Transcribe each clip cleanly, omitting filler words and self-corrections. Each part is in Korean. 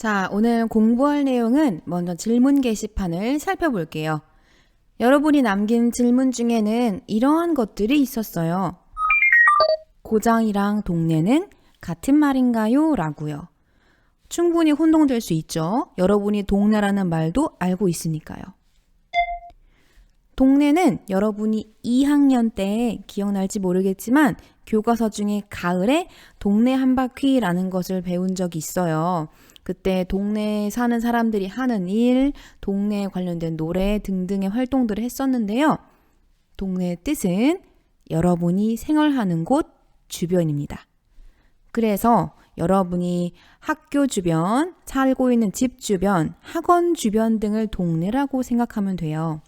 자, 오늘 공부할 내용은 먼저 질문 게시판을 살펴볼게요. 여러분이 남긴 질문 중에는 이러한 것들이 있었어요. 고장이랑 동네는 같은 말인가요? 라고요. 충분히 혼동될 수 있죠. 여러분이 동네라는 말도 알고 있으니까요. 동네는 여러분이 2학년 때 기억날지 모르겠지만 교과서 중에 가을에 동네 한 바퀴라는 것을 배운 적이 있어요. 그때 동네에 사는 사람들이 하는 일, 동네에 관련된 노래 등등의 활동들을 했었는데요. 동네의 뜻은 여러분이 생활하는 곳 주변입니다. 그래서 여러분이 학교 주변, 살고 있는 집 주변, 학원 주변 등을 동네라고 생각하면 돼요.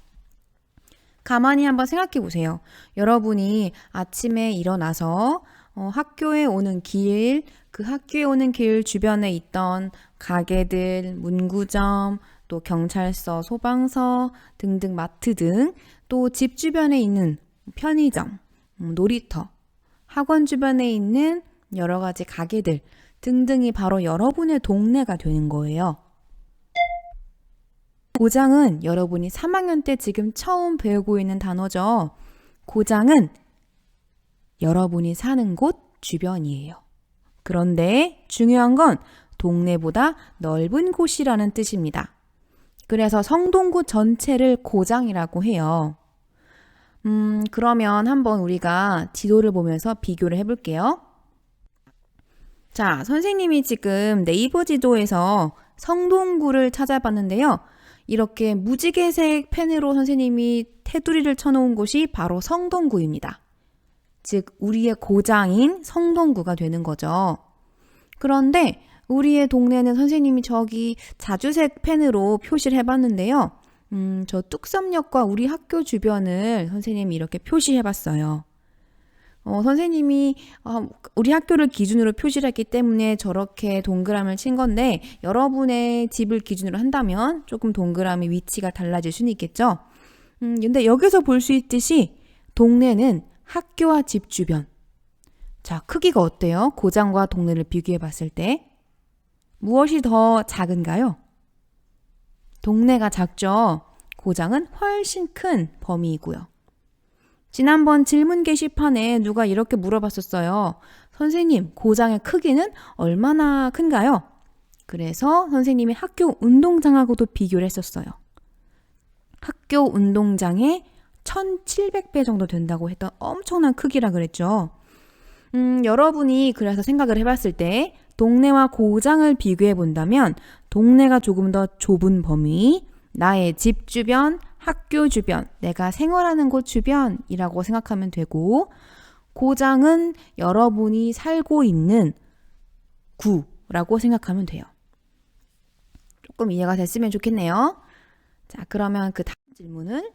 가만히 한번 생각해 보세요. 여러분이 아침에 일어나서 학교에 오는 길, 그 학교에 오는 길 주변에 있던 가게들, 문구점, 또 경찰서, 소방서 등등 마트 등 또 집 주변에 있는 편의점, 놀이터, 학원 주변에 있는 여러 가지 가게들 등등이 바로 여러분의 동네가 되는 거예요. 고장은 여러분이 3학년 때 지금 처음 배우고 있는 단어죠. 고장은 여러분이 사는 곳 주변이에요. 그런데 중요한 건 동네보다 넓은 곳이라는 뜻입니다. 그래서 성동구 전체를 고장이라고 해요. 그러면 한번 우리가 지도를 보면서 비교를 해볼게요. 자, 선생님이 지금 네이버 지도에서 성동구를 찾아봤는데요. 이렇게 무지개색 펜으로 선생님이 테두리를 쳐놓은 곳이 바로 성동구입니다. 즉, 우리의 고장인 성동구가 되는 거죠. 그런데 우리의 동네는 선생님이 저기 자주색 펜으로 표시를 해봤는데요. 저 뚝섬역과 우리 학교 주변을 선생님이 이렇게 표시해봤어요. 선생님이 우리 학교를 기준으로 표시를 했기 때문에 저렇게 동그라미를 친 건데 여러분의 집을 기준으로 한다면 조금 동그라미 위치가 달라질 수는 있겠죠. 근데 여기서 볼 수 있듯이 동네는 학교와 집 주변. 자, 크기가 어때요? 고장과 동네를 비교해 봤을 때 무엇이 더 작은가요? 동네가 작죠. 고장은 훨씬 큰 범위이고요. 지난번 질문 게시판에 누가 이렇게 물어봤었어요. 선생님, 고장의 크기는 얼마나 큰가요? 그래서 선생님이 학교 운동장하고도 비교를 했었어요. 학교 운동장에 1700배 정도 된다고 했던 엄청난 크기라 그랬죠. 여러분이 그래서 생각을 해봤을 때 동네와 고장을 비교해 본다면 동네가 조금 더 좁은 범위, 나의 집 주변, 학교 주변, 내가 생활하는 곳 주변이라고 생각하면 되고 고장은 여러분이 살고 있는 구라고 생각하면 돼요. 조금 이해가 됐으면 좋겠네요. 자, 그러면 그 다음 질문은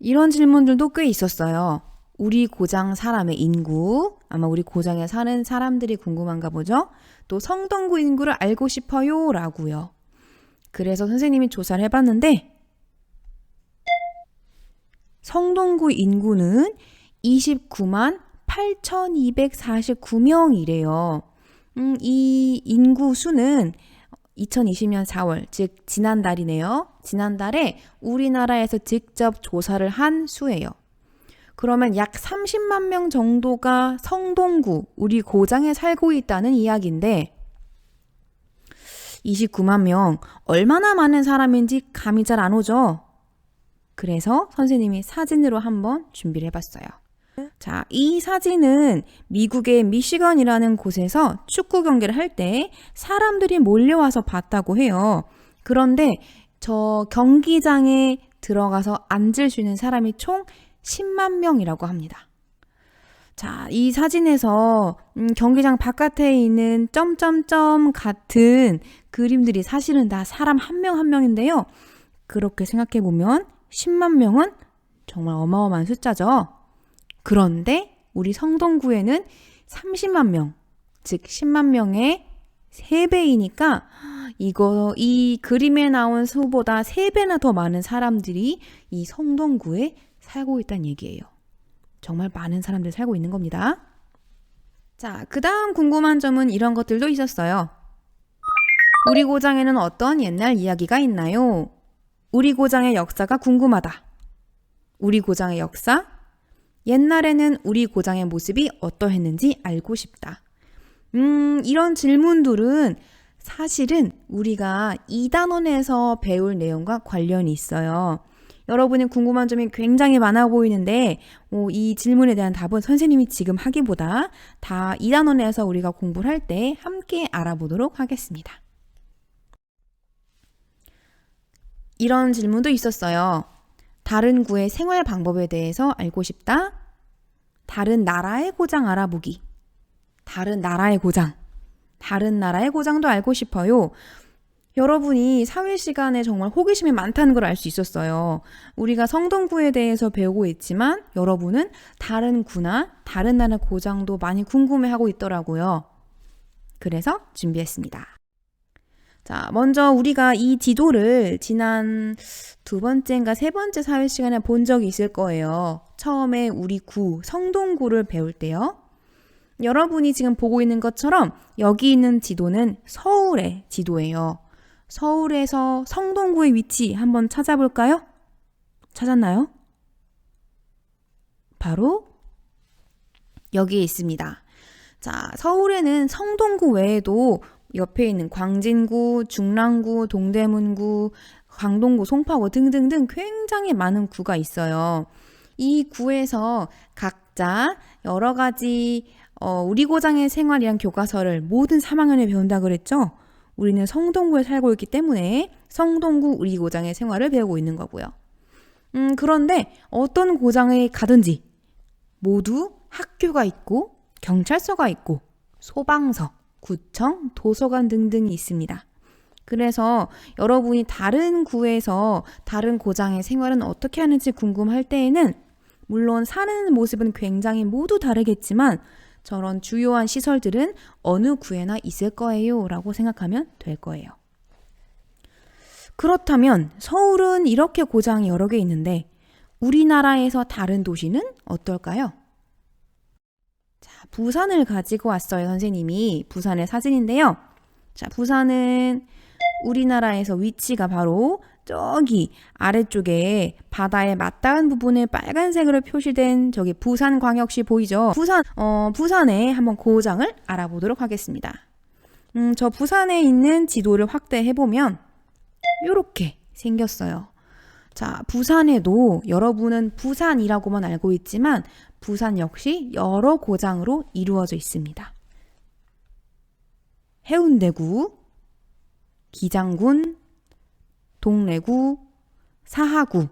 이런 질문들도 꽤 있었어요. 우리 고장 사람의 인구, 아마 우리 고장에 사는 사람들이 궁금한가 보죠? 또 성동구 인구를 알고 싶어요 라고요. 그래서 선생님이 조사를 해봤는데 성동구 인구는 29만 8,249명이래요. 이 인구 수는 2020년 4월, 즉 지난달이네요. 지난달에 우리나라에서 직접 조사를 한 수예요. 그러면 약 30만 명 정도가 성동구, 우리 고장에 살고 있다는 이야기인데 29만 명, 얼마나 많은 사람인지 감이 잘 안 오죠? 그래서 선생님이 사진으로 한번 준비를 해봤어요. 자, 이 사진은 미국의 미시건이라는 곳에서 축구 경기를 할 때 사람들이 몰려와서 봤다고 해요. 그런데 저 경기장에 들어가서 앉을 수 있는 사람이 총 10만 명이라고 합니다. 자, 이 사진에서 경기장 바깥에 있는 점점점 같은 그림들이 사실은 다 사람 한 명 한 명인데요. 그렇게 생각해 보면 10만 명은 정말 어마어마한 숫자죠. 그런데 우리 성동구에는 30만 명, 즉 10만 명의 3배이니까 이 그림에 나온 수보다 3배나 더 많은 사람들이 이 성동구에 살고 있다는 얘기예요. 정말 많은 사람들이 살고 있는 겁니다. 자, 그 다음 궁금한 점은 이런 것들도 있었어요. 우리 고장에는 어떤 옛날 이야기가 있나요? 우리 고장의 역사가 궁금하다. 우리 고장의 역사? 옛날에는 우리 고장의 모습이 어떠했는지 알고 싶다. 이런 질문들은 사실은 우리가 2단원에서 배울 내용과 관련이 있어요. 여러분이 궁금한 점이 굉장히 많아 보이는데 이 질문에 대한 답은 선생님이 지금 하기보다 다 2단원에서 우리가 공부를 할 때 함께 알아보도록 하겠습니다. 이런 질문도 있었어요. 다른 구의 생활 방법에 대해서 알고 싶다. 다른 나라의 고장 알아보기. 다른 나라의 고장. 다른 나라의 고장도 알고 싶어요. 여러분이 사회 시간에 정말 호기심이 많다는 걸 알 수 있었어요. 우리가 성동구에 대해서 배우고 있지만 여러분은 다른 구나 다른 나라 고장도 많이 궁금해하고 있더라고요. 그래서 준비했습니다. 자, 먼저 우리가 이 지도를 지난 2번째인가 3번째 사회 시간에 본 적이 있을 거예요. 처음에 우리 구, 성동구를 배울 때요. 여러분이 지금 보고 있는 것처럼 여기 있는 지도는 서울의 지도예요. 서울에서 성동구의 위치 한번 찾아볼까요? 찾았나요? 바로 여기에 있습니다. 자, 서울에는 성동구 외에도 옆에 있는 광진구, 중랑구, 동대문구, 광동구, 송파구 등등등 굉장히 많은 구가 있어요. 이 구에서 각자 여러 가지 우리 고장의 생활이란 교과서를 모든 3학년에 배운다 그랬죠? 우리는 성동구에 살고 있기 때문에 성동구 우리 고장의 생활을 배우고 있는 거고요. 그런데 어떤 고장에 가든지 모두 학교가 있고 경찰서가 있고 소방서, 구청, 도서관 등등이 있습니다. 그래서 여러분이 다른 구에서 다른 고장의 생활은 어떻게 하는지 궁금할 때에는 물론 사는 모습은 굉장히 모두 다르겠지만 저런 주요한 시설들은 어느 구에나 있을 거예요 라고 생각하면 될 거예요. 그렇다면 서울은 이렇게 고장이 여러 개 있는데 우리나라에서 다른 도시는 어떨까요? 자, 부산을 가지고 왔어요, 선생님이. 부산의 사진인데요. 자, 부산은 우리나라에서 위치가 바로 저기 아래쪽에 바다에 맞닿은 부분에 빨간색으로 표시된 저기 부산광역시 보이죠? 부산에 한번 고장을 알아보도록 하겠습니다. 저 부산에 있는 지도를 확대해보면 이렇게 생겼어요. 자, 부산에도 여러분은 부산이라고만 알고 있지만 부산 역시 여러 고장으로 이루어져 있습니다. 해운대구, 기장군, 동래구, 사하구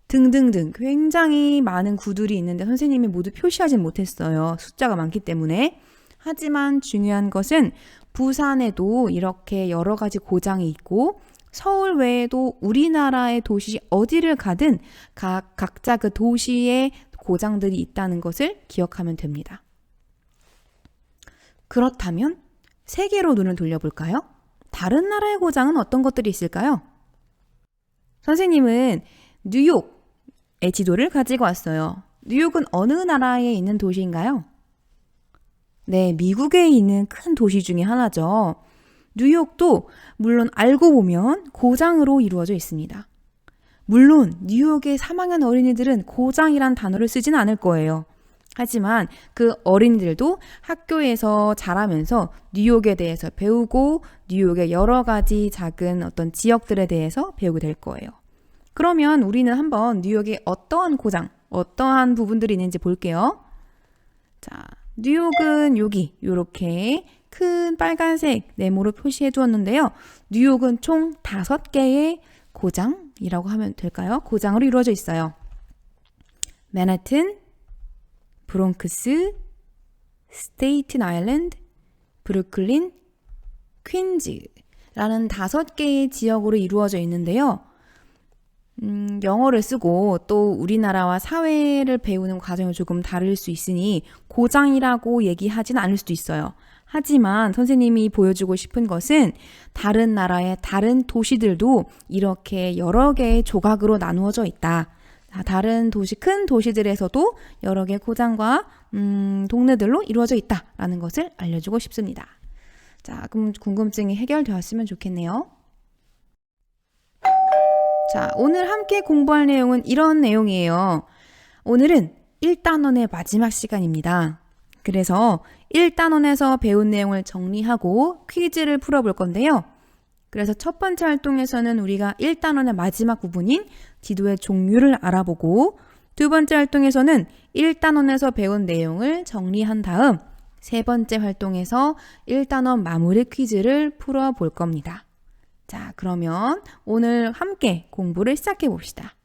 등등등 굉장히 많은 구들이 있는데 선생님이 모두 표시하진 못했어요. 숫자가 많기 때문에. 하지만 중요한 것은 부산에도 이렇게 여러 가지 고장이 있고 서울 외에도 우리나라의 도시 어디를 가든 각자 그 도시에 고장들이 있다는 것을 기억하면 됩니다. 그렇다면 세계로 눈을 돌려볼까요? 다른 나라의 고장은 어떤 것들이 있을까요? 선생님은 뉴욕의 지도를 가지고 왔어요. 뉴욕은 어느 나라에 있는 도시인가요? 네, 미국에 있는 큰 도시 중에 하나죠. 뉴욕도 물론 알고 보면 고장으로 이루어져 있습니다. 물론 뉴욕의 3학년 어린이들은 고장이란 단어를 쓰진 않을 거예요. 하지만 그 어린이들도 학교에서 자라면서 뉴욕에 대해서 배우고 뉴욕의 여러 가지 작은 어떤 지역들에 대해서 배우게 될 거예요. 그러면 우리는 한번 뉴욕에 어떠한 고장, 어떠한 부분들이 있는지 볼게요. 자, 뉴욕은 여기 이렇게 큰 빨간색 네모로 표시해 두었는데요. 뉴욕은 총 5개의 고장이라고 하면 될까요? 고장으로 이루어져 있어요. 맨하튼, 브롱크스, 스테이튼 아일랜드, 브루클린, 퀸즈라는 5개의 지역으로 이루어져 있는데요. 영어를 쓰고 또 우리나라와 사회를 배우는 과정이 조금 다를 수 있으니 고장이라고 얘기하진 않을 수도 있어요. 하지만 선생님이 보여주고 싶은 것은 다른 나라의 다른 도시들도 이렇게 여러 개의 조각으로 나누어져 있다. 다른 도시, 큰 도시들에서도 여러 개의 고장과 동네들로 이루어져 있다라는 것을 알려주고 싶습니다. 자, 그럼 궁금증이 해결되었으면 좋겠네요. 자, 오늘 함께 공부할 내용은 이런 내용이에요. 오늘은 1단원의 마지막 시간입니다. 그래서 1단원에서 배운 내용을 정리하고 퀴즈를 풀어볼 건데요. 그래서 첫 번째 활동에서는 우리가 1단원의 마지막 부분인 지도의 종류를 알아보고, 두 번째 활동에서는 1단원에서 배운 내용을 정리한 다음 세 번째 활동에서 1단원 마무리 퀴즈를 풀어볼 겁니다. 자, 그러면 오늘 함께 공부를 시작해 봅시다.